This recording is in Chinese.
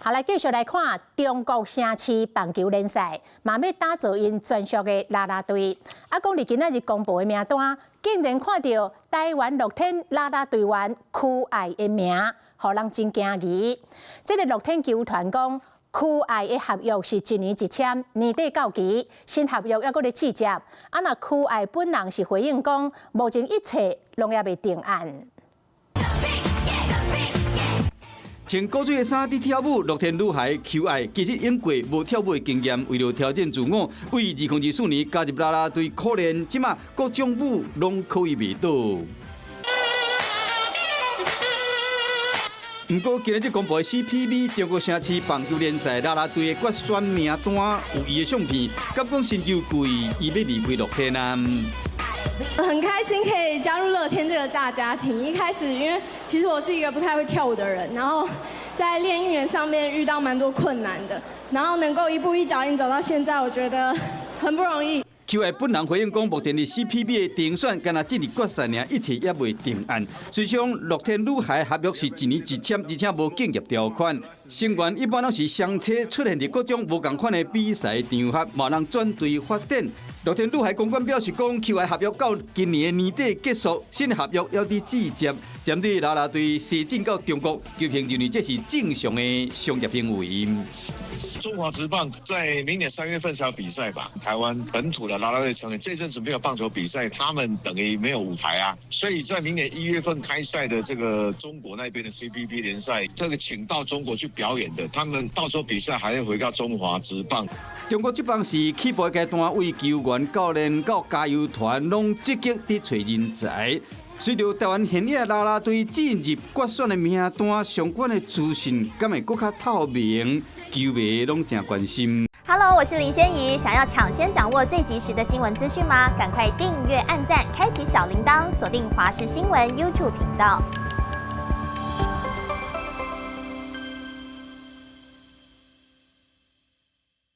好，来继续来看中国城市棒球联赛，嘛要打造因专属的啦啦队。啊，讲你今仔日公布的名单，竟然看到台湾乐天啦啦队员曲爱的名，互人真惊疑。这个乐天球团讲，曲爱的合约是1年1签，年底到期，新合约还阁咧试接。啊，那曲爱本人是回应讲，目前一切拢还未定案。 穿古锥的衫伫跳舞，乐天女孩求爱，其实因过无跳舞的经验，为了挑战自我，为2024年加入啦啦队，可怜即马各种舞拢可以未到。不过今日公布的 CPB 中国城市棒球联赛啦啦队的决选名单有伊的相片，敢讲新球季伊要离开乐天啊。 很开心可以加入乐天这个大家庭。一开始，因为其实我是一个不太会跳舞的人，然后在练应援上面遇到蛮多困难的，然后能够一步一脚印走到现在，我觉得很不容易。 球爱本人回应讲，目前的 CPB 的定选，敢若只是决赛尔，一切也未定案。虽讲乐天女孩合约是1年1签，而且无竞业条款，成员一般拢是相车出现伫各种无同款的比赛场合，冇人转队发展。乐天女孩公关表示讲，球爱合约到今年的年底结束，新的合约要伫季接。针对啦啦队西进到中国，球评认为这是正常的商业行为。 中华职棒在明年3月份才有比赛吧？台湾本土的啦啦队成员这阵子没有棒球比赛，他们等于没有舞台啊。所以在明年1月份开赛的这个中国那边的 CPB 联赛，这个请到中国去表演的，他们到时候比赛还要回到中华职棒。中国职棒是起步阶段，为球员、教练到加油团拢积极伫找人才。 随着台湾现役啦啦队进入决选的名单，相关的资讯敢会更加透明，球迷拢正关心。Hello， 我是林仙怡，想要抢先掌握最及时的新闻资讯吗？赶快订阅、按赞、开启小铃铛，锁定华视新闻 YouTube 频道。